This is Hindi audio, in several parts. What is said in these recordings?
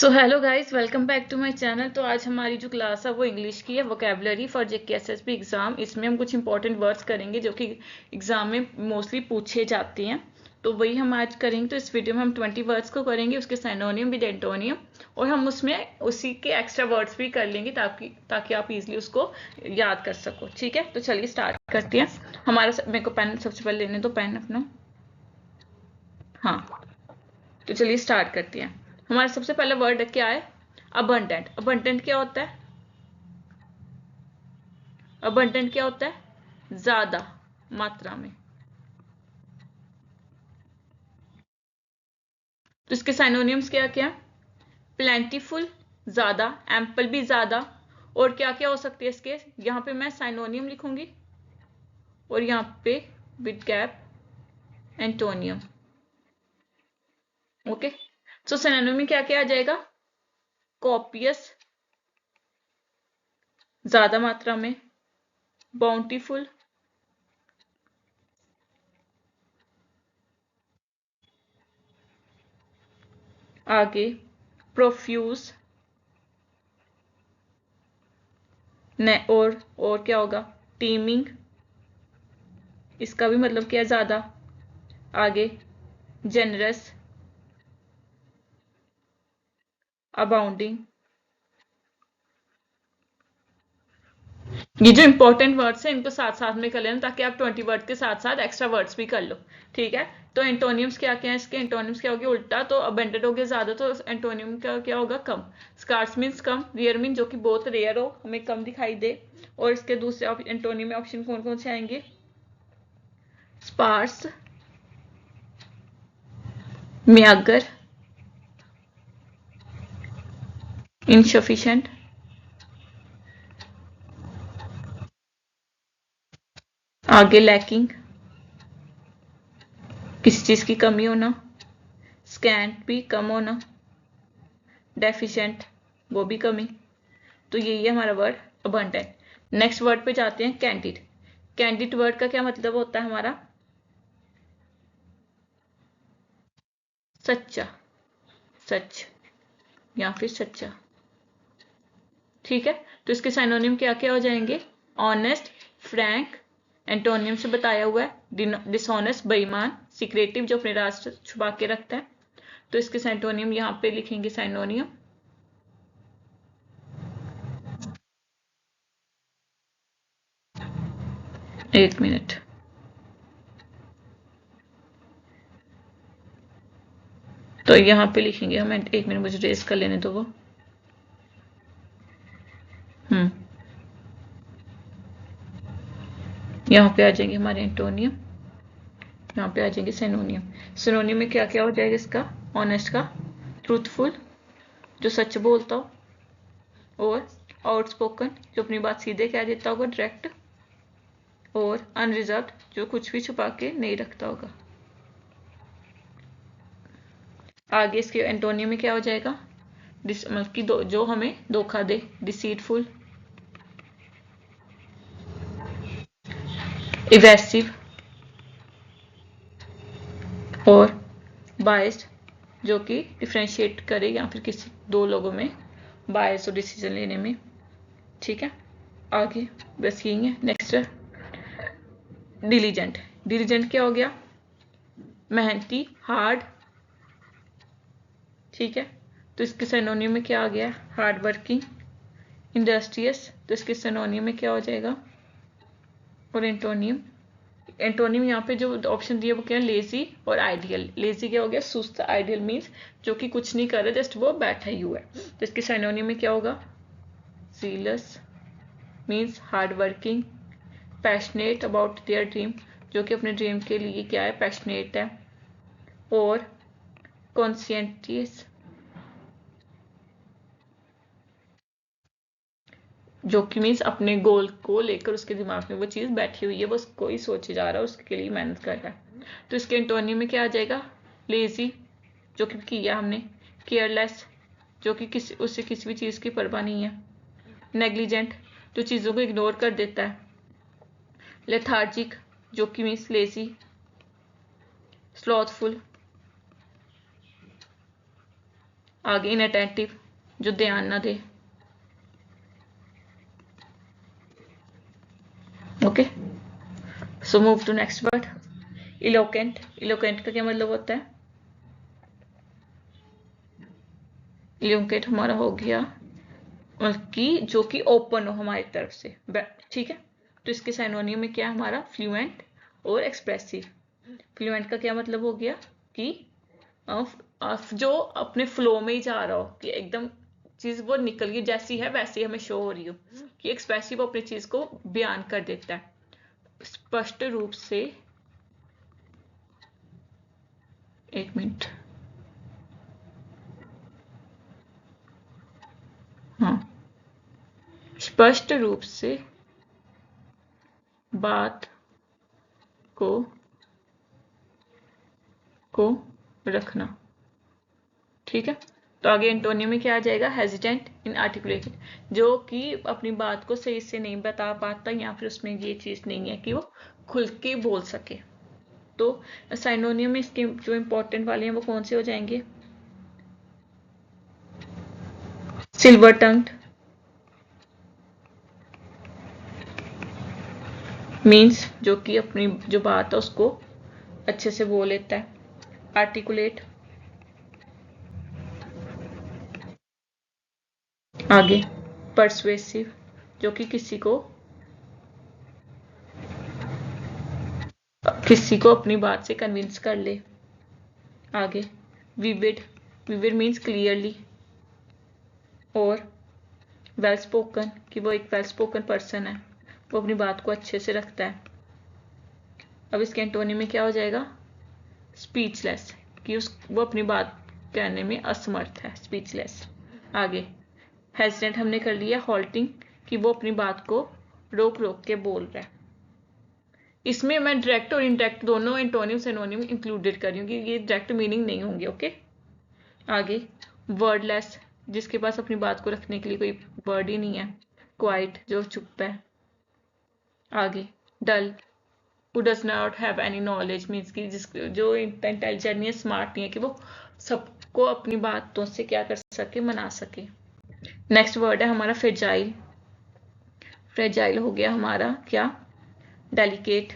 So hello guys, welcome back to my channel. तो आज हमारी जो क्लास है वो इंग्लिश की है, वोकेबलरी फॉर जेकेएसएसबी एग्जाम। इसमें हम कुछ इंपॉर्टेंट वर्ड्स करेंगे जो कि एग्जाम में मोस्टली पूछे जाते हैं, तो वही हम आज करेंगे। तो इस वीडियो में हम 20 वर्ड्स को करेंगे, उसके सिनोनिम विद एंटोनियम, और हम उसमें उसी के एक्स्ट्रा वर्ड्स भी कर लेंगे ताकि आप इजिली उसको याद कर सको। ठीक है, तो चलिए स्टार्ट करते हैं। मेरे को पेन सबसे पहले लेने दो, पेन अपना। हाँ, तो चलिए स्टार्ट करते हैं। हमारा सबसे पहला वर्ड क्या है? अबंडेंट। अबंडेंट क्या होता है? अबंडेंट क्या होता है? ज्यादा मात्रा में। तो इसके साइनोनिम्स क्या क्या? प्लेंटीफुल, ज्यादा, एम्पल भी ज्यादा, और क्या क्या हो सकती है इसके? यहाँ पे मैं साइनोनियम लिखूंगी और यहाँ पे with gap antonym. Okay, so synonym में क्या क्या आ जाएगा? कॉपियस, ज्यादा मात्रा में, बाउंटीफुल, आगे प्रोफ्यूज, ने और क्या होगा? टीमिंग, इसका भी मतलब क्या है? ज्यादा। आगे जेनरस, अबाउंडिंग। ये जो इंपॉर्टेंट वर्ड्स हैं इनको साथ साथ में कर लेना ताकि आप 20 वर्ड के साथ साथ एक्स्ट्रा वर्ड्स भी कर लो। ठीक है, तो एंटोनियम्स क्या क्या है इसके? एंटोनियम्स क्या होगी? उल्टा। तो अबेंडेंट हो गया ज्यादा, तो एंटोनियम का क्या होगा? कम। स्कार्स मीन्स कम, रेयर मीन जो कि बहुत रेयर हो, हमें कम दिखाई दे। और इसके दूसरे एंटोनियम में ऑप्शन कौन कौन से आएंगे? स्पार्स, म्यागर, इनसफिशिएंट, आगे लैकिंग, किसी चीज की कमी होना, स्कैंट भी कम होना, डेफिशिएंट वो भी कमी। तो यही है हमारा वर्ड अबंडेंट। नेक्स्ट वर्ड पे जाते हैं, कैंडिड। कैंडिड वर्ड का क्या मतलब होता है हमारा? सच्चा, सच या फिर सच्चा। ठीक है, तो इसके साइनोनिम क्या क्या हो जाएंगे? ऑनेस्ट, फ्रैंक, एंटोनियम से बताया हुआ है, डिसऑनेस्ट बेईमान, सीक्रेटिव जो अपने राज छुपा के रखता है। तो इसके साइनोनियम यहाँ पे लिखेंगे साइनोनियम। एक मिनट, तो यहाँ पे लिखेंगे हम, एक मिनट मुझे रेस कर लेने दो वो। यहाँ पे आ जाएंगे हमारे एंटोनियम, यहाँ पे आ जाएंगे सिनोनियम। सिनोनियम में क्या क्या हो जाएगा इसका? ऑनेस्ट का ट्रूथफुल जो सच बोलता हो, और आउटस्पोकन जो अपनी बात सीधे कह देता होगा डायरेक्ट, और अनरिजर्व जो कुछ भी छुपा के नहीं रखता होगा। आगे इसके एंटोनियम में क्या हो जाएगा? मतलब कि जो हमें धोखा दे, डिसीटफुल, इवेसिव, और बायस्ड जो कि डिफ्रेंशिएट करे या फिर किसी दो लोगों में बायस और डिसीजन लेने में। ठीक है, आगे बस यही है। Next, diligent. डिलीजेंट क्या हो गया? मेहनती, हार्ड। ठीक है, तो इसके सिनोनिम में क्या आ गया? Hard working, industrious. तो इसके सिनोनिम में क्या हो जाएगा? और एंटोनियम, एंटोनियम यहाँ पे जो ऑप्शन दिया वो क्या है? लेजी और आइडियल। लेजी क्या हो गया? सुस्त, आइडियल मीन्स जो कि कुछ नहीं कर रहा, जस्ट वो बैठा ही हुआ है। तो इसके सिनोनिम में क्या होगा? Jealous means hard working, passionate about their dream जो कि अपने ड्रीम के लिए क्या है? पैशनेट है, और कॉन्शियंटियस जो कि मीन्स अपने गोल को लेकर उसके दिमाग में वो चीज बैठी हुई है, वो कोई सोचे जा रहा है, उसके लिए मेहनत कर रहा है। तो इसके एंटोनियम में क्या आ जाएगा? लेजी जो कि किया हमने, केयरलेस जो कि उससे किसी भी चीज की परवाह नहीं है, नेग्लिजेंट जो चीजों को इग्नोर कर देता है, लेथार्जिक जो कि मीन्स लेजी, स्लॉथफुल, आगे इनअटेंटिव, जो ध्यान ना दे। Okay, so move to next word, eloquent. Eloquent का क्या मतलब होता है? इलोकेंट हमारा हो गया कि जो कि ओपन हो हमारी तरफ से, ठीक है। तो इसके साइनोनिम में क्या है हमारा? फ्लुएंट और एक्सप्रेसिव। फ्लुएंट का क्या मतलब हो गया कि जो अपने फ्लो में ही जा रहा हो, कि एकदम चीज वो निकल गई, जैसी है वैसी हमें शो हो रही हो। कि एक्सप्रेसिव अपनी चीज को बयान कर देता है स्पष्ट रूप से। एक मिनट, हाँ, स्पष्ट रूप से बात को रखना, ठीक है। तो आगे एंटोनियम में क्या आ जाएगा? हेजिटेंट, इनआर्टिकुलेटेड, जो कि अपनी बात को सही से नहीं बता पाता, या फिर उसमें ये चीज नहीं है कि वो खुल के बोल सके। तो साइनोनियम में इसके जो इंपॉर्टेंट वाले हैं वो कौन से हो जाएंगे? सिल्वर टंग्ड मीन्स जो कि अपनी जो बात है उसको अच्छे से बोल लेता है। आर्टिकुलेट, आगे परसुएसिव, जो कि किसी को अपनी बात से कन्विंस कर ले। आगे विविड, विविड मीन्स क्लियरली और वेल स्पोकन, कि वो एक वेल स्पोकन पर्सन है, वो अपनी बात को अच्छे से रखता है। अब इसके एंटोनिम में क्या हो जाएगा? स्पीचलेस, कि वो अपनी बात कहने में असमर्थ है, स्पीचलेस। आगे हेजिटेंट हमने कर लिया, हॉल्टिंग, कि वो अपनी बात को रोक रोक के बोल रहा है। इसमें मैं डायरेक्ट और इनडायरेक्ट दोनों एंटोनिम सिनोनिम इंक्लूडेड कर रही हूँ, कि ये डायरेक्ट मीनिंग नहीं होंगे। ओके, आगे वर्डलेस, जिसके पास अपनी बात को रखने के लिए कोई वर्ड ही नहीं है। क्वाइट, जो चुप है। आगे डल, who does not have any knowledge, means कि जो इतना इंटेलिजेंट नहीं है, स्मार्ट नहीं है कि वो सबको अपनी बातों से क्या कर सके, मना सके। नेक्स्ट वर्ड है हमारा फ्रेजाइल। फ्रेजाइल हो गया हमारा क्या? डेलिकेट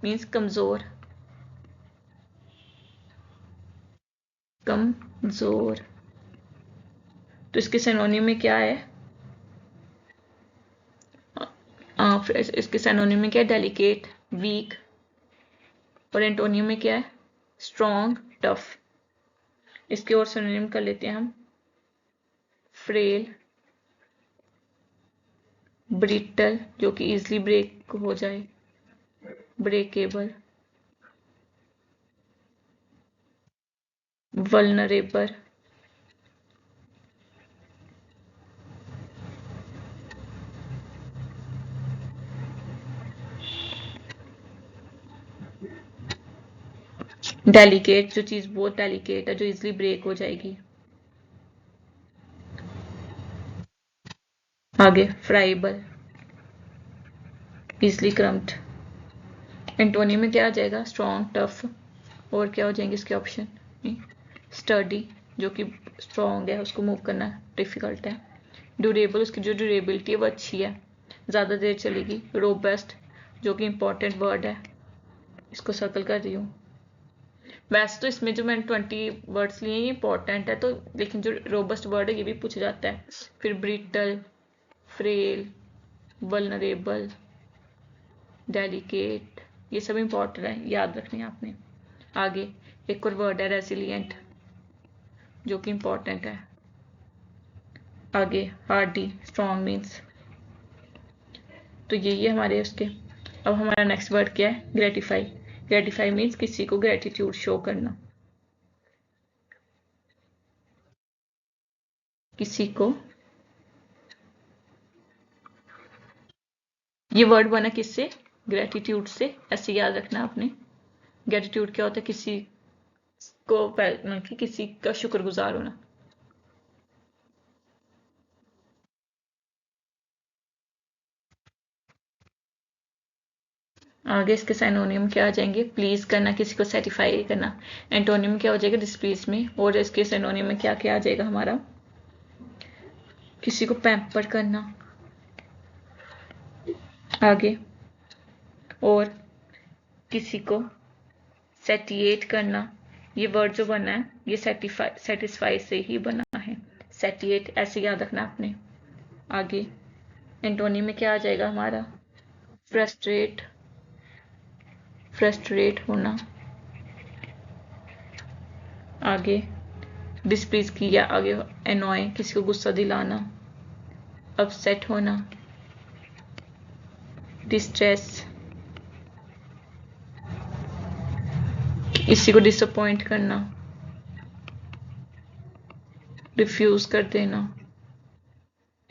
मीन्स कमजोर, कमजोर। तो इसके सिनोनिम में क्या है? इसके सिनोनिम में क्या है? Delicate, week. और एंटोनियम में क्या है? Strong, tough. इसके और सिनोनिम कर लेते हैं हम, फ्रेल, ब्रिटल, जो कि इजिली ब्रेक हो जाए, ब्रेकेबल, वल्नरेबल, डेलिकेट, जो चीज बहुत डेलिकेट है, जो इजिली ब्रेक हो जाएगी। आगे फ्राइबल, इजिली क्रम्प्ड। एंटोनियम में क्या आ जाएगा? Strong, tough. और क्या हो जाएंगे इसके ऑप्शन? स्टडी, जो कि स्ट्रॉन्ग है, उसको मूव करना डिफिकल्ट है। ड्यूरेबल, उसकी जो ड्यूरेबिलिटी है वो अच्छी है, ज़्यादा देर चलेगी। रोबस्ट, जो कि इंपॉर्टेंट वर्ड है, इसको सर्कल कर रही हूँ। वैसे तो इसमें जो मैंने 20 वर्ड्स लिए ये इंपॉर्टेंट है, तो लेकिन जो रोबस्ट वर्ड है ये भी पूछा जाता है। फिर ब्रिटल, फ्रेल, वल्नरेबल, डेलिकेट, ये सब इंपॉर्टेंट है, याद रखने आपने। आगे एक और वर्ड है रेसिलिएंट, जो कि इंपॉर्टेंट है। आगे हार्डी, स्ट्रॉन्ग मीन्स। तो ये हमारे उसके। अब हमारा नेक्स्ट वर्ड क्या है? ग्रेटिफाई। ग्रेटिफाई मीन्स किसी को ग्रेटिट्यूड शो करना, किसी को। ये वर्ड बना किससे? ग्रेटिट्यूड से, ऐसे याद रखना आपने। ग्रेटिट्यूड क्या होता है? किसी को मतलब कि किसी का शुक्रगुजार होना। आगे इसके साइनोनियम क्या आ जाएंगे? प्लीज करना, किसी को सेटिफाई करना। एंटोनियम क्या हो जाएगा? डिस्प्लीज में। और इसके साइनोनियम में क्या क्या आ जाएगा हमारा? किसी को पैम्पर करना। आगे और किसी को सेटिएट करना। ये वर्ड जो बना है ये सेटिस्फाई से ही बना है। सेटिएट ऐसे याद रखना आपने। आगे एंटोनियम में क्या आ जाएगा हमारा? फ्रस्ट्रेट, फ्रस्ट्रेट होना। आगे डिस्प्लीज किया। आगे एनॉय, किसी को गुस्सा दिलाना। अपसेट होना। डिस्ट्रेस, किसी को डिसअपॉइंट करना। रिफ्यूज कर देना।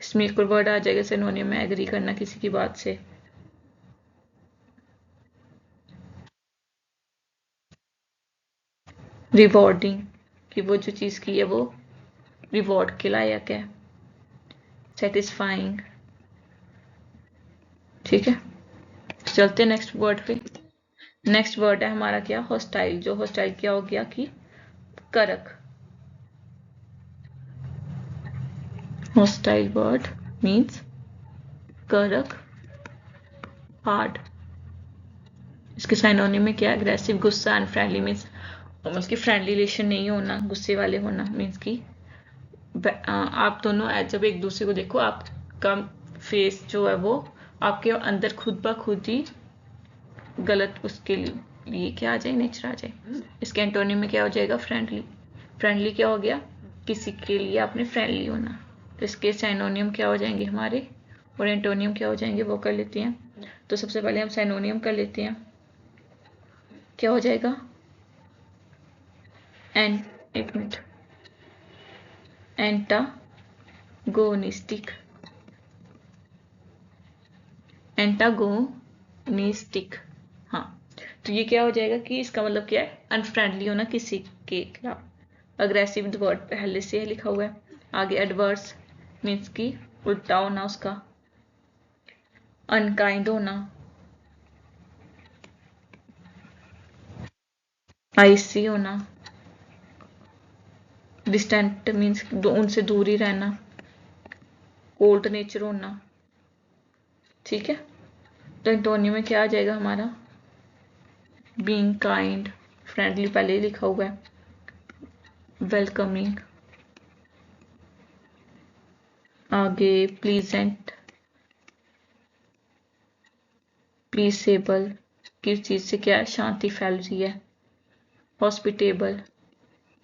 इसमें एक और वर्ड आ जाएगा सिनोनियम में, एग्री करना किसी की बात से। रिवॉर्डिंग, कि वो जो चीज की है वो रिवॉर्ड के लायक है। सेटिस्फाइंग। ठीक है, चलते नेक्स्ट वर्ड पे। नेक्स्ट वर्ड है हमारा क्या? हॉस्टाइल। जो हॉस्टाइल क्या हो गया कि करक। हॉस्टाइल वर्ड मीन्स करक, हार्ड। इसके साइनोनिम में क्या? अग्रेसिव, गुस्सा, अनफ्रेंडली मीन्स उसकी फ्रेंडली रिलेशन नहीं होना, गुस्से वाले होना। मीन्स की आप दोनों जब एक दूसरे को देखो, आपका फेस जो है वो आपके अंदर खुद ब खुद ही गलत उसके लिए क्या आ जाए? नेचर आ जाए। इसके एंटोनिम में क्या हो जाएगा? फ्रेंडली। फ्रेंडली क्या हो गया? किसी के लिए आपने फ्रेंडली होना। तो इसके साइनोनियम क्या हो जाएंगे हमारे और एंटोनियम क्या हो जाएंगे वो कर लेते हैं। तो सबसे पहले हम साइनोनियम कर लेते हैं। क्या हो जाएगा? एक मिनट, एंटागोनिस्टिक। एंटागोनिस्टिक, हाँ। तो ये क्या हो जाएगा कि इसका मतलब क्या है? अनफ्रेंडली होना किसी के खिलाफ। अग्रेसिव वर्ड पहले से है लिखा हुआ है। आगे एडवर्स मीन्स की उल्टा होना उसका। अनकाइंड होना। आइसी होना। डिस्टेंट मीन्स उनसे दूर ही रहना। कोल्ड नेचर होना। ठीक है, तो एंटोनियम में क्या आ जाएगा हमारा? बीइंग काइंड, फ्रेंडली पहले ही लिखा हुआ है। वेलकमिंग। आगे प्लीजेंट, पीसेबल, किस चीज से क्या है? शांति फैल रही है। हॉस्पिटेबल,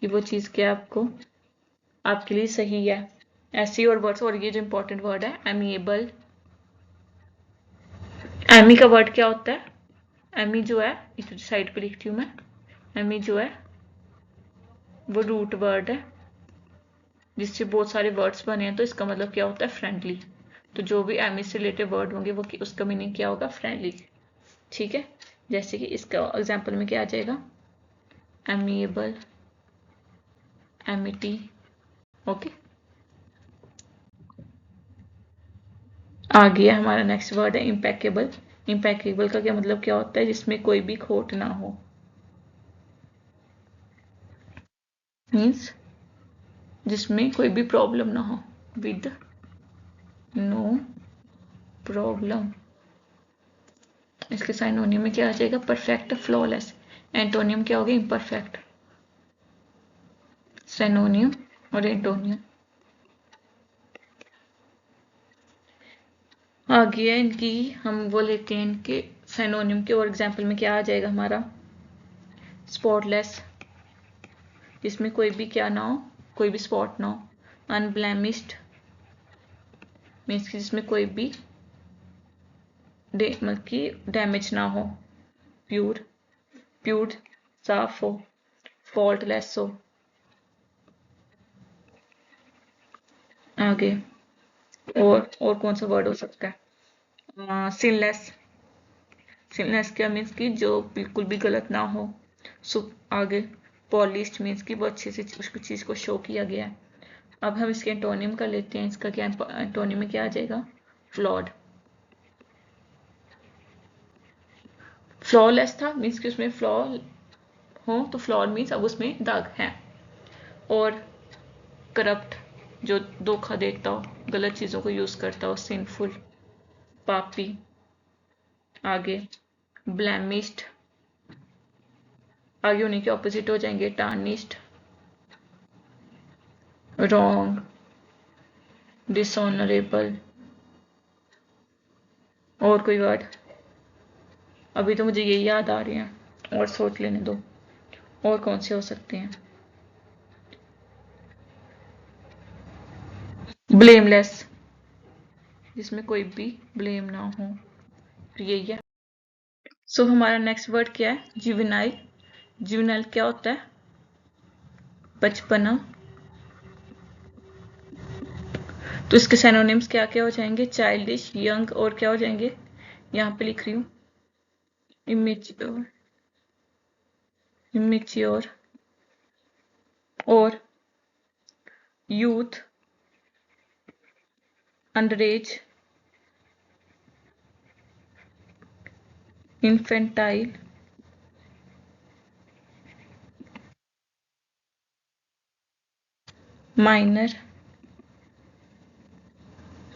कि वो चीज क्या आपको आपके लिए सही है। ऐसी और वर्ड्स। और ये जो इंपॉर्टेंट वर्ड है एमिएबल। एमी का वर्ड क्या होता है? एमी जो है, इस साइड पे लिखती हूँ मैं। एमी जो है वो रूट वर्ड है जिससे बहुत सारे वर्ड्स बने हैं। तो इसका मतलब क्या होता है? फ्रेंडली। तो जो भी एमी से रिलेटेड वर्ड होंगे वो उसका मीनिंग क्या होगा? फ्रेंडली। ठीक है, जैसे कि इसका एग्जाम्पल में क्या आ जाएगा? Amiable, Amity. ओके, आ गया हमारा नेक्स्ट वर्ड है इम्पेकेबल। इम्पेकेबल का क्या मतलब क्या होता है? जिसमें कोई भी खोट ना हो। मीन्स जिसमें कोई भी प्रॉब्लम ना हो। With no problem. इसके साइनोनियम में क्या आ जाएगा? Perfect, flawless. एंटोनियम क्या हो गया? इम्परफेक्ट। साइनोनियम और एंटोनियम आ गया इनकी। हम वो लेते हैं इनके साइनोनियम के। और एग्जाम्पल में क्या आ जाएगा हमारा? स्पॉटलेस, जिसमें कोई भी क्या ना हो? कोई भी स्पॉट ना हो। अनब्लेमिश्ड मीन्स की जिसमें कोई भी मतलब कि डैमेज ना हो। प्योर, प्योर साफ हो। फॉल्टलेस हो। आगे और कौन सा वर्ड हो सकता है? सिनलेस। सिनलेस क्या मीन्स की जो बिल्कुल भी गलत ना हो। आगे पॉलिश्ड मीन्स की वो अच्छे से उसकी चीज को शो किया गया है। अब हम इसके एंटोनियम कर लेते हैं। इसका क्या एंटोनियम में क्या आ जाएगा? फ्लॉड। फ्लॉलेस था मीन्स कि उसमें फ्लॉ हो, तो फ्लॉर मीन्स अब उसमें दाग है। और करप्ट, जो धोखा देता हो, गलत चीज़ों को यूज़ करता हो, सिंफुल, पापी। आगे ब्लैमिश्ड, आगे उन्हीं के ऑपोजिट हो जाएंगे टार्निश्ड, रॉन्ग, डिसऑनरेबल। और कोई वर्ड? अभी तो मुझे यही याद आ रहे हैं, और सोच लेने दो और कौन से हो सकते हैं। ब्लेमलेस, जिसमें कोई भी ब्लेम ना हो, तो यही है। सो हमारा नेक्स्ट वर्ड क्या है? जुवेनाइल। जुवेनाइल क्या होता है? बचपना। तो इसके सिनोनिम्स क्या क्या हो जाएंगे? चाइल्डिश, यंग, और क्या हो जाएंगे? यहाँ पे लिख रही हूँ, इमेच्योर, इमेच्योर, और youth, under as, infantile, minor.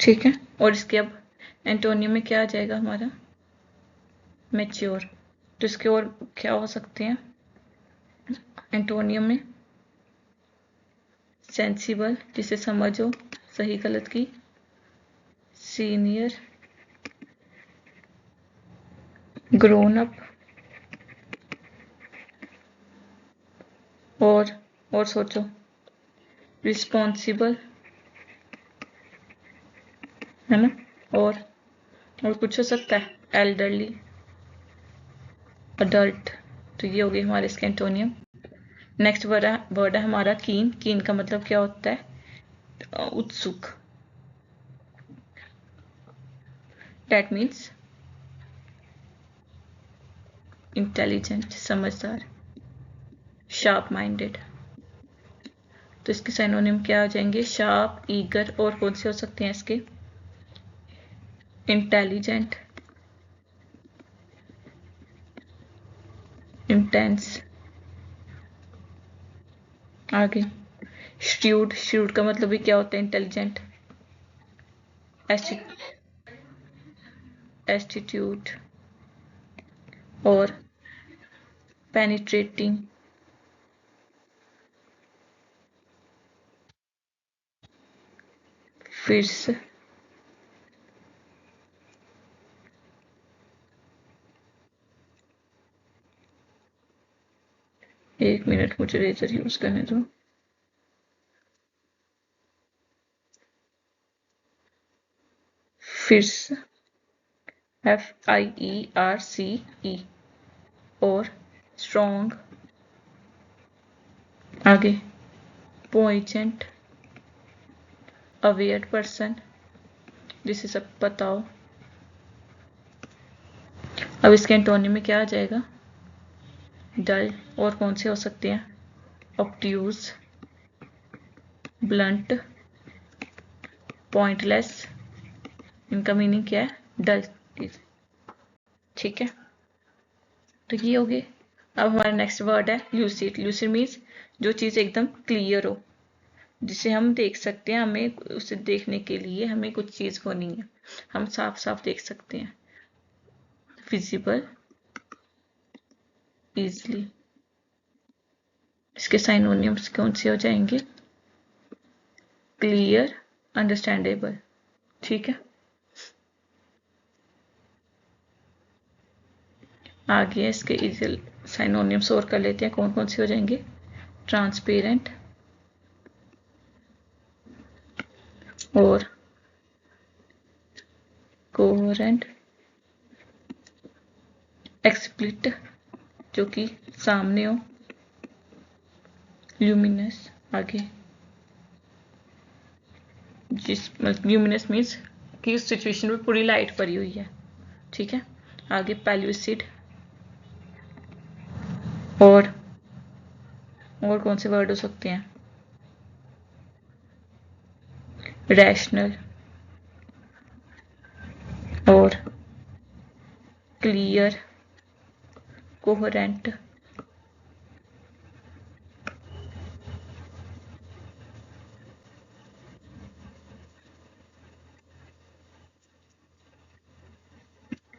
ठीक है, और इसके अब एंटोनियम में क्या आ जाएगा हमारा? मैच्योर। तो इसके और क्या हो सकते हैं एंटोनियम में? सेंसिबल, जिसे समझ हो सही गलत की, सीनियर, ग्रोन अप, और सोचो, रिस्पॉन्सिबल, है ना? और कुछ हो सकता है? Elderly, adult. तो ये हो गई हमारे इसके एंटोनियम। नेक्स्ट वर्ड है हमारा कीन। कीन का मतलब क्या होता है? उत्सुक। दैट मीन्स इंटेलिजेंट, समझदार, शार्प माइंडेड। तो इसके सिनोनिम क्या हो जाएंगे? शार्प, ईगर, और कौन से हो सकते हैं इसके? Intelligent, intense. आगे श्रूड। श्रूड का मतलब भी क्या होता है? इंटेलिजेंट, एस्टिट्यूट, और पेनिट्रेटिंग। फिर्स, एक मिनट मुझे रेजर यूज करने दो। फिर्स, FIERCE, और स्ट्रॉन्ग। आगे पोइजेंट, अवेयर पर्सन, जिसे सब पता हो। अब इसके एंटोनिम में क्या आ जाएगा? डल, और कौन से हो सकते हैं? Obtuse, blunt, pointless. इनका मीनिंग क्या है? डल। ठीक है, तो ये हो गए। अब हमारा नेक्स्ट वर्ड है ल्यूसिड। ल्यूसिड मीन्स जो चीज़ एकदम क्लियर हो, जिसे हम देख सकते हैं। हमें उसे देखने के लिए हमें कुछ चीज़ होनी है, हम साफ साफ देख सकते हैं। Visible, easily. इसके साइनोनियम्स कौन से हो जाएंगे? Clear, understandable. ठीक है, आगे इसके साइनोनियम्स और कर लेते हैं, कौन कौन से हो जाएंगे? ट्रांसपेरेंट, और कोहेरेंट, एक्सप्लिट, जो कि सामने हो, ल्यूमिनस। आगे जिस ल्यूमिनस मीन्स कि उस सिचुएशन में पूरी लाइट पड़ी हुई है। ठीक है, आगे पेल्यूसिड, और कौन से वर्ड हो सकते हैं? रैशनल, और क्लियर, कोहेरेंट,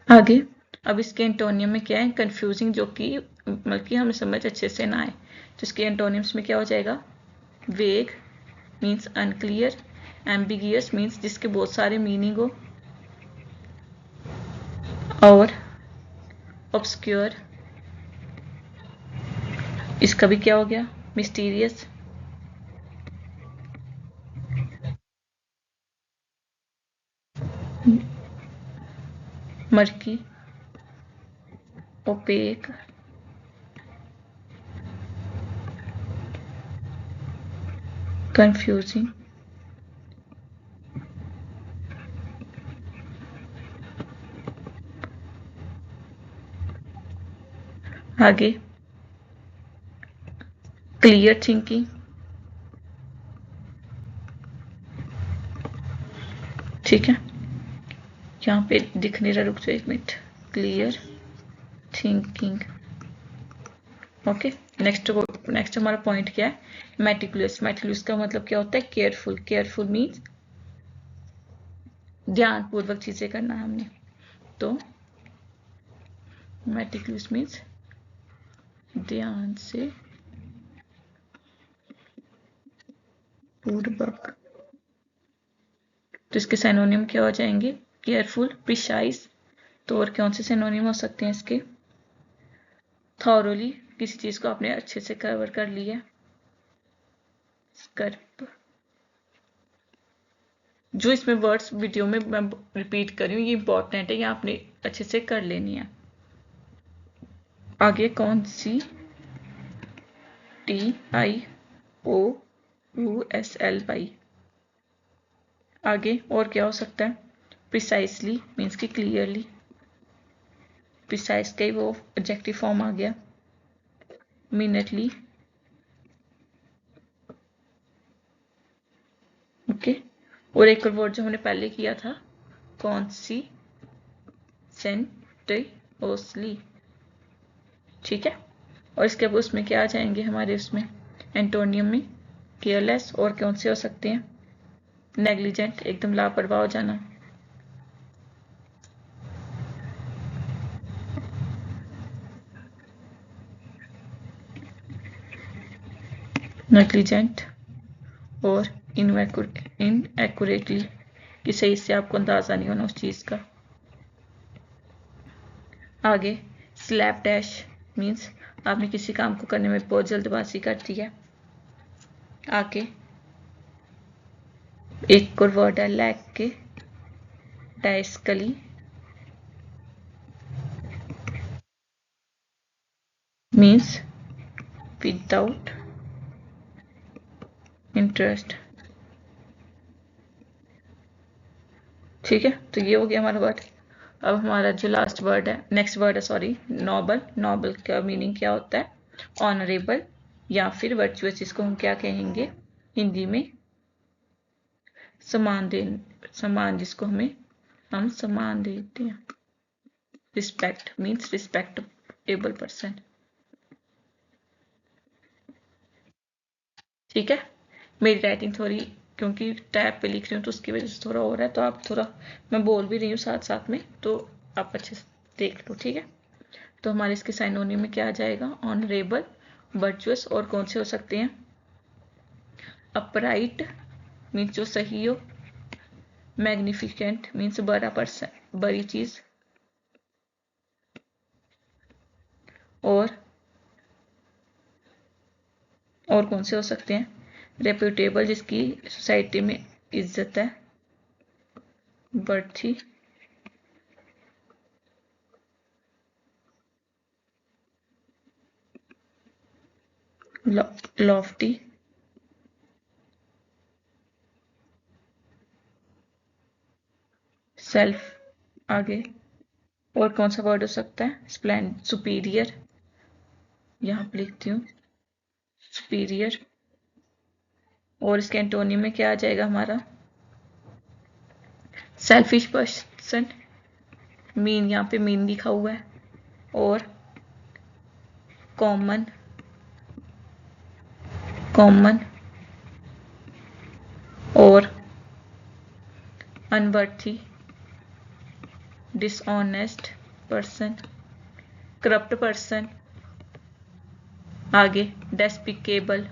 आगे। अब इसके एंटोनियम में क्या है, कंफ्यूजिंग, जो कि मतलब कि हमें समझ अच्छे से ना आए, तो इसके एंटोनियम्स में क्या हो जाएगा, वेग मीन्स अनक्लियर, एम्बिगियस मीन्स जिसके बहुत सारे मीनिंग हो, और ऑब्सक्योर, इसका भी क्या हो गया, मिस्टीरियस, मर्की, ओपेक, कंफ्यूजिंग, आगे क्लियर थिंकिंग, ठीक है, यहाँ पे दिख नहीं रहा, रुक जाओ एक minute, clear thinking, okay. Next हमारा पॉइंट क्या है, मेटिकुलस। मेटिकुलस का मतलब क्या होता है, केयरफुल। केयरफुल मीन्स ध्यान पूर्वक चीजें करना हमने, तो मेटिकुलस मीन्स ध्यान से पूर्वक, तो इसके सिनोनिम क्या हो जाएंगे, केयरफुल, प्रिसाइज, तो और कौन से सिनोनिम हो सकते हैं इसके, थॉरोली, किसी चीज को आपने अच्छे से कवर कर लिया, स्कर्प, जो इसमें वर्ड्स वीडियो में मैं रिपीट कर रही हूँ, ये इंपॉर्टेंट है, ये आपने अच्छे से कर लेनी है। आगे कौन सी, TIOUSLY, आगे और क्या हो सकता है, प्रिसाइसली मीन्स की क्लियरली, प्रिसाइज का ही वो एडजेक्टिव फॉर्म आ गया, मिनटली, ओके। और एक और वर्ड जो हमने पहले किया था, कॉन्सिसेंटिओसली, ठीक है। और इसके बाद उसमें क्या आ जाएंगे हमारे उसमें एंटोनियम में, केयरलेस, और कौन से हो सकते हैं, नेग्लिजेंट, एकदम लापरवाह हो जाना, नेग्लिजेंट, और इनएक्यूरेटली, कि सही से आपको अंदाजा नहीं होना उस चीज का। आगे स्लैप डैश मीन्स आपने किसी काम को करने में बहुत जल्दबाजी कर दी है। आगे एक और वर्ड है लैक के, डायस्कली मीन्स विदाउट इंटरेस्ट, ठीक है। तो ये हो गया हमारा वर्ड। अब हमारा जो लास्ट वर्ड है, नेक्स्ट वर्ड है सॉरी, नोबल। नोबल का मीनिंग क्या होता है, ऑनरेबल, या फिर वर्चुअस, जिसको हम क्या कहेंगे हिंदी में, सम्मान दे, सम्मान जिसको हम सम्मान देते हैं, रिस्पेक्ट मीन्स रिस्पेक्टेबल पर्सन, ठीक है। मेरी राइटिंग थोड़ी, क्योंकि टैब पे लिख रही हूँ तो उसकी वजह से थोड़ा हो रहा है, तो आप थोड़ा, मैं बोल भी रही हूँ साथ साथ में, तो आप अच्छे से देख लो, ठीक है। तो हमारे इसके साइनोनिम में क्या आ जाएगा, ऑनरेबल, वर्चुअस, और कौन से हो सकते हैं, अपराइट मीन्स जो सही हो, मैग्निफिकेंट मीन्स बड़ा पर्सन, बड़ी चीज, और कौन से हो सकते हैं, रेप्यूटेबल, जिसकी सोसाइटी में इज्जत है, बर्थी, लॉफ्टी, सेल्फ, आगे और कौन सा वर्ड हो सकता है, स्प्लेंड, सुपीरियर, यहाँ पे लिखती हूँ सुपीरियर, और इसके एंटोनिम में क्या आ जाएगा हमारा, सेल्फिश पर्सन, मीन, यहाँ पे मीन लिखा हुआ है, और कॉमन, कॉमन और अनवर्थी, डिसऑनेस्ट पर्सन, करप्ट पर्सन, आगे डेस्पिकेबल।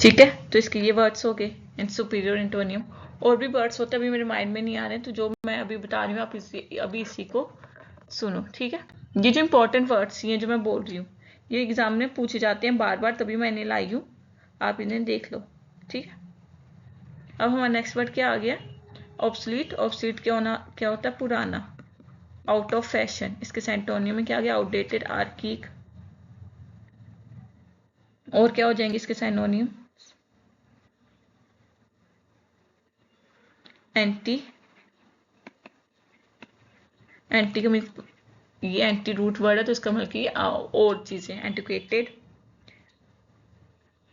ठीक है, तो इसके ये वर्ड्स हो गए इन सुपीरियर एंटोनियम। और भी वर्ड्स होते हैं, अभी मेरे माइंड में नहीं आ रहे हैं, तो जो मैं अभी बता रही हूँ आप अभी इसी को सुनो। ठीक है, ये जो इंपॉर्टेंट वर्ड्स ये जो मैं बोल रही हूँ ये एग्जाम में पूछे जाते हैं बार बार, तभी मैंने लाई हूँ, आप इन्हें देख लो। ठीक है, अब हमारा नेक्स्ट वर्ड क्या आ गया? ऑब्सलीट। ऑब्सलीट क्या होता है? पुराना। आउट ऑफ फैशन, इसके सेंटोनियम में क्या आ गया? आउटडेटेड, आर्कीक। और क्या हो जाएंगे इसके साइनोनियम? एंटी। एंटी का मीन ये एंटी रूट वर्ड है, तो इसका मतलब कि और चीजें। एंटिक्वेटेड,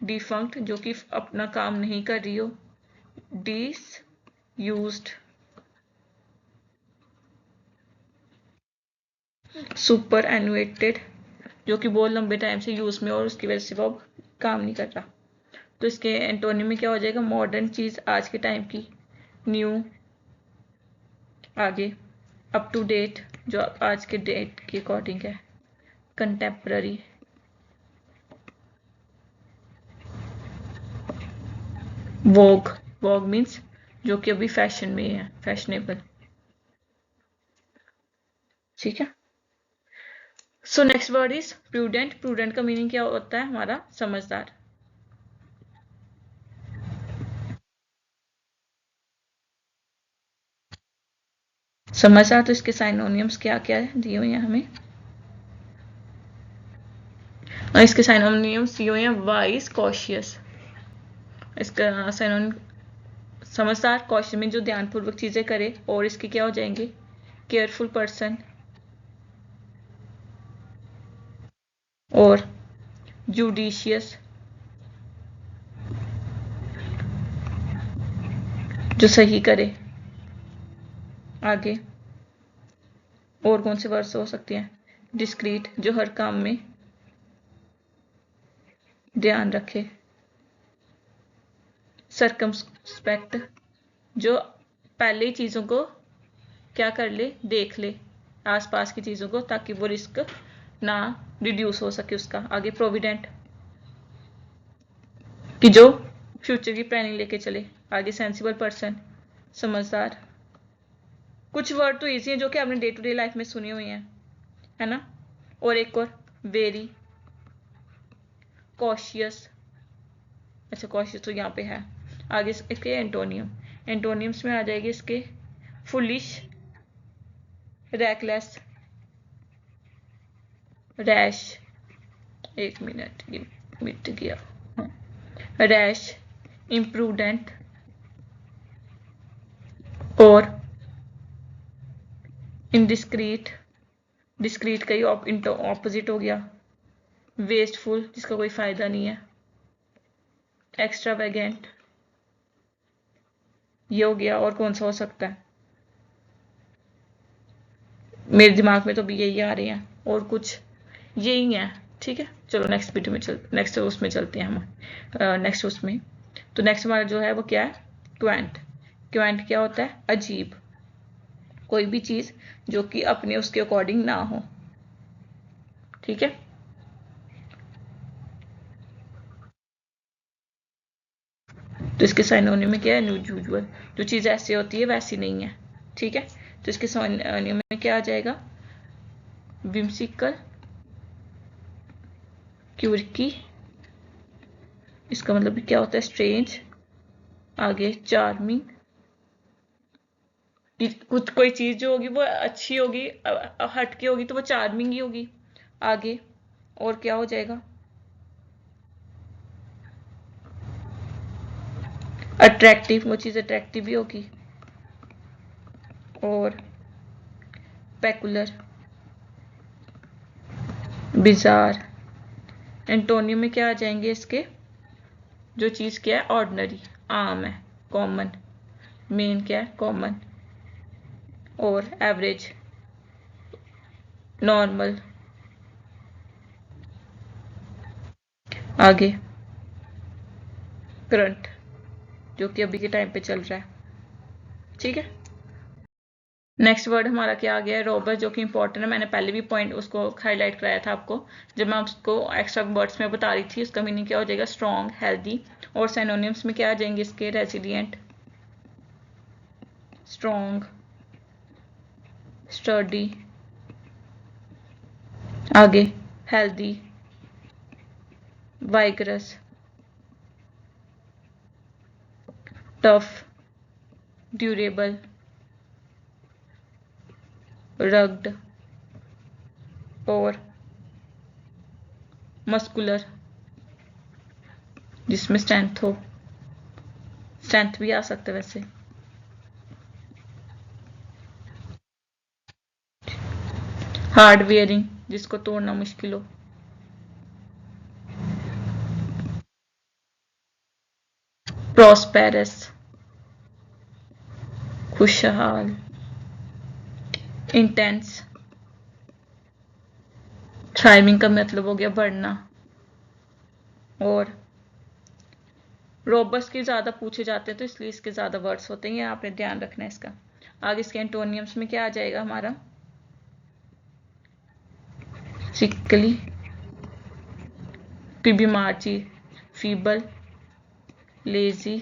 डिफंक्ट जो कि अपना काम नहीं कर रही हो, डिस यूज्ड, सुपर एनुएटेड जो कि बहुत लंबे टाइम से यूज में और उसकी वजह से वो काम नहीं कर रहा। तो इसके एंटोनिम में क्या हो जाएगा? मॉडर्न चीज, आज के टाइम की। न्यू, आगे अप टू डेट जो आज के डेट के अकॉर्डिंग है। कंटेम्प्ररी, वोग। वोग मीन्स जो कि अभी फैशन में है, फैशनेबल। ठीक है, so next word is prudent. Prudent का मीनिंग क्या होता है हमारा? समझदार। समझदार, तो इसके साइनोनियम्स क्या क्या दिए हुए हैं हमें? और इसके साइनोनियम्स दिए हुए हैं वाइज, कॉशियस। इसका साइनोनियम समझदार, कॉशियस में जो ध्यानपूर्वक चीजें करे, और इसके क्या हो जाएंगे? केयरफुल पर्सन और जुडिशियस जो सही करे। आगे और कौन से वर्ड्स हो सकते हैं? डिस्क्रीट जो हर काम में ध्यान रखे। सर्कमस्पेक्ट जो पहले ही चीजों को क्या कर ले? देख ले आसपास की चीजों को, ताकि वो रिस्क ना रिड्यूस हो सके उसका। आगे प्रोविडेंट कि जो फ्यूचर की प्लानिंग लेके चले। आगे सेंसिबल पर्सन, समझदार। कुछ वर्ड तो इजी हैं जो कि आपने डे टू डे लाइफ में सुने हुए हैं, है ना। और एक और वेरी, कॉशियस। अच्छा कॉशियस तो यहाँ पे है। आगे इसके एंटोनियम, एंटोनियम्स में आ जाएगी इसके फुलिश, रैकलेस, रैश। एक मिनट ये मिट गया। रैश, इम्प्रूडेंट और इनडिस्क्रीट। डिस्क्रीट का ही ऑपोजिट हो गया। वेस्टफुल जिसका कोई फायदा नहीं है। एक्स्ट्रावेगेंट ये हो गया। और कौन सा हो सकता है? मेरे दिमाग में तो भी यही आ रहे हैं, और कुछ यही है। ठीक है, चलो नेक्स्ट वीडियो में नेक्स्ट उसमें चलते हैं हम। नेक्स्ट उसमें तो नेक्स्ट हमारा जो है वो क्या है? क्वेंट। क्वेंट क्या होता है? अजीब, कोई भी चीज जो कि अपने उसके अकॉर्डिंग ना हो। ठीक है, तो इसके साइनोनिम में क्या है? न्यूजुअल जो चीज ऐसी होती है वैसी नहीं है। ठीक है, तो इसके साइनोनिम में क्या आ जाएगा? विम्सिकल, क्यूरिकी इसका मतलब क्या होता है? स्ट्रेंज। आगे चार्मिंग, कुछ कोई चीज जो होगी वो अच्छी होगी, हटके होगी तो वो चार्मिंग ही होगी। आगे और क्या हो जाएगा? अट्रैक्टिव, वो चीज अट्रैक्टिव ही होगी। और पेकुलर, बिजार। एंटोनियम में क्या आ जाएंगे इसके? जो चीज क्या है? ऑर्डिनरी, आम है, कॉमन। मेन क्या है? कॉमन। और एवरेज, नॉर्मल, आगे करंट जो कि अभी के टाइम पे चल रहा है। ठीक है, नेक्स्ट वर्ड हमारा क्या आ गया है, रोबस्ट, जो कि इंपॉर्टेंट है। मैंने पहले भी पॉइंट उसको हाईलाइट कराया था आपको जब मैं उसको एक्स्ट्रा वर्ड्स में बता रही थी। उसका मीनिंग क्या हो जाएगा, स्ट्रॉन्ग, हेल्दी। और सिनोनिम्स में क्या आ जाएंगे इसके, रेसिलिएंट, स्ट्रॉन्ग, स्टर्डी, आगे हेल्दी, वाइगरस, टफ, ड्यूरेबल, रग्ड और मस्कुलर, जिसमें स्ट्रेंथ हो, स्ट्रेंथ भी आ सकता है वैसे। हार्ड वेयरिंग, जिसको तोड़ना मुश्किल हो। प्रॉस्पेरस, खुशहाल। इंटेंस, थ्राइविंग का मतलब हो गया बढ़ना। और रोबस्ट के ज़्यादा पूछे जाते हैं तो इसलिए इसके ज़्यादा वर्ड्स होते हैं, ये आपने ध्यान रखना है इसका। आगे इसके एंटोनियम्स में क्या आ जाएगा हमारा, सिकली, फिर बीमार चीज, फीबल, लेजी।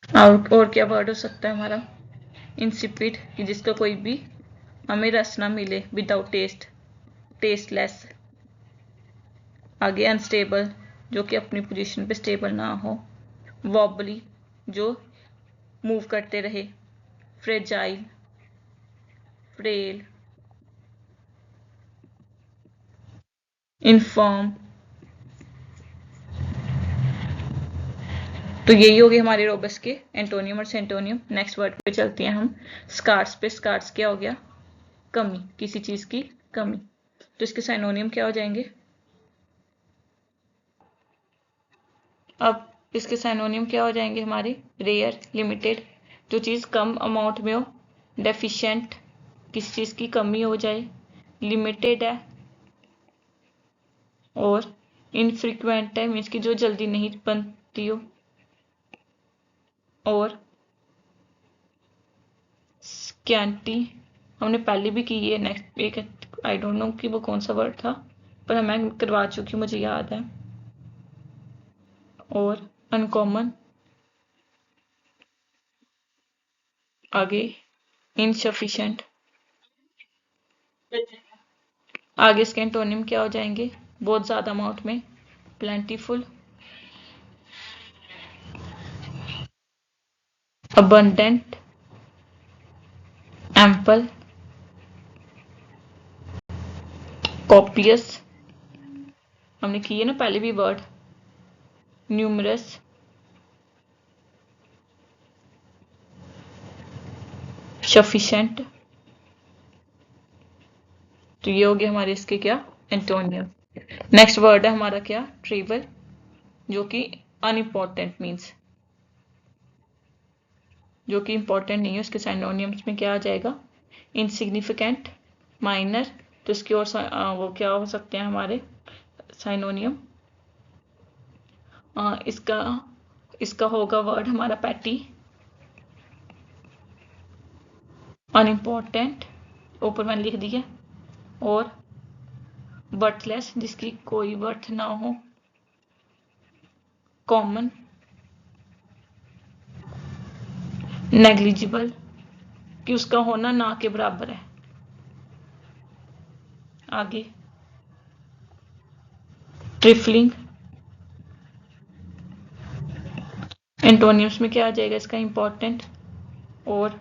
और क्या वर्ड हो सकता है हमारा, इंसिपिड, कि जिसका कोई भी हमें रस ना मिले, विदाउट टेस्ट, टेस्टलेस। आगे अनस्टेबल, जो कि अपनी पोजीशन पे स्टेबल ना हो। वॉबली, जो मूव करते रहे। Fragile, frail, inform. तो यही हो गए हमारे रोबस्ट के एंटोनियम और सेंटोनियम। नेक्स्ट वर्ड पे चलते हैं हम, स्कार्स पे। स्कार्स क्या हो गया, कमी, किसी चीज की कमी। तो इसके साइनोनियम क्या हो जाएंगे, अब इसके साइनोनियम क्या हो जाएंगे हमारे, रेयर, लिमिटेड, जो चीज़ कम अमाउंट में हो। डेफिशिएंट, किसी चीज़ की कमी हो जाए। लिमिटेड है। और इनफ्रीक्वेंट है, मीन्स की जो जल्दी नहीं बनती हो। और स्कैंटी हमने पहले भी की है। नेक्स्ट एक, आई डोंट नो कि वो कौन सा वर्ड था, पर मैं करवा चुकी, मुझे याद है। और अनकॉमन, आगे इनसफिशिएंट। आगे इसके एंटोनिम क्या हो जाएंगे, बहुत ज्यादा अमाउंट में, प्लेंटीफुल, अबंडेंट, एम्पल, कॉपियस, हमने की है ना पहले भी वर्ड। Numerous, sufficient. तो ये हो गया हमारे इसके क्या, एंटोनियम। नेक्स्ट वर्ड है हमारा क्या, ट्रिवियल, जो कि अनइम्पॉर्टेंट मीन्स, जो कि इंपॉर्टेंट नहीं है। उसके साइनोनियम्स में क्या आ जाएगा, इनसिग्निफिकेंट, माइनर। तो इसके और वो क्या हो सकते हैं हमारे साइनोनियम, इसका इसका होगा वर्ड हमारा पैटी, अनइम्पॉर्टेंट, ऊपर मैंने लिख दिया। और बर्थलेस, जिसकी कोई बर्थ ना हो। कॉमन, नेग्लिजिबल, कि उसका होना ना के बराबर है। आगे ट्रिफलिंग। एंटोनियम्स में क्या आ जाएगा इसका, इंपॉर्टेंट और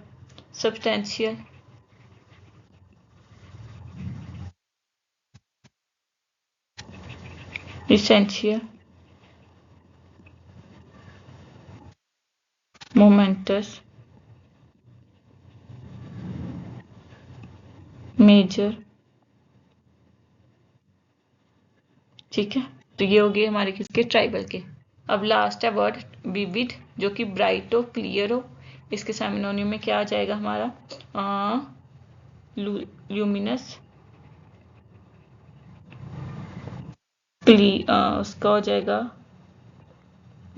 सब्सटेंशियल, इसेंशियल, मोमेंटस, मेजर। ठीक है, तो ये हो गए हमारे किसके, ट्राइबल के। अब लास्ट है वर्ड विविड, जो कि ब्राइट हो, क्लियर हो, इसके सिनोनिम में क्या आ जाएगा हमारा? ल्यूमिनस, उसका हो जाएगा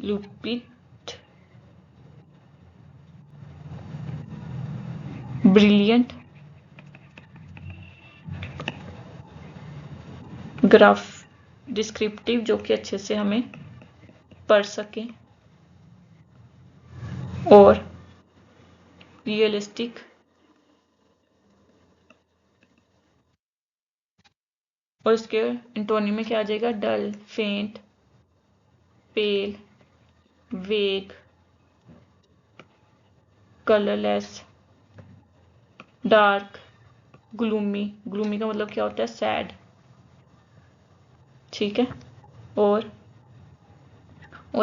लुपिट, ब्रिलियंट, ग्राफ डिस्क्रिप्टिव जो कि अच्छे से हमें पढ़ सके, और रियलिस्टिक, और इसके एंटोनिम में क्या आ जाएगा? डल, फेंट, पेल, वेग, कलरलेस, डार्क, ग्लूमी। ग्लूमी का मतलब क्या होता है? सैड। ठीक है, और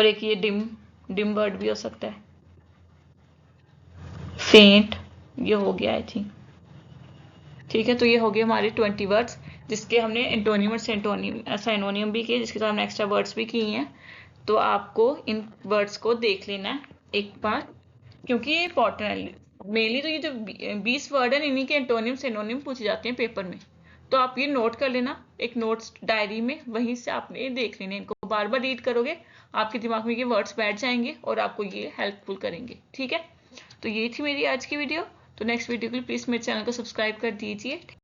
एक ये डिम वर्ड भी हो सकता है, फेंट, ये हो गया आई थिंक। ठीक है, तो ये हो गए हमारे 20 वर्ड्स जिसके हमने एंटोनिम और सिनोनिम भी किए, जिसके साथ हमने एक्स्ट्रा वर्ड्स भी किए हैं। तो आपको इन वर्ड्स को देख लेना है एक बार, क्योंकि ये इंपॉर्टेंट है। मेनली तो ये जो 20 वर्ड है इन्हीं के एंटोनिम सिनोनिम पूछे जाते हैं पेपर में। तो आप ये नोट कर लेना एक नोट्स डायरी में, वहीं से आपने देख लेना, इनको बार बार रीड करोगे आपके दिमाग में ये वर्ड्स बैठ जाएंगे और आपको ये हेल्पफुल करेंगे। ठीक है, तो ये थी मेरी आज की वीडियो। तो नेक्स्ट वीडियो के लिए प्लीज़ मेरे चैनल को सब्सक्राइब कर दीजिए।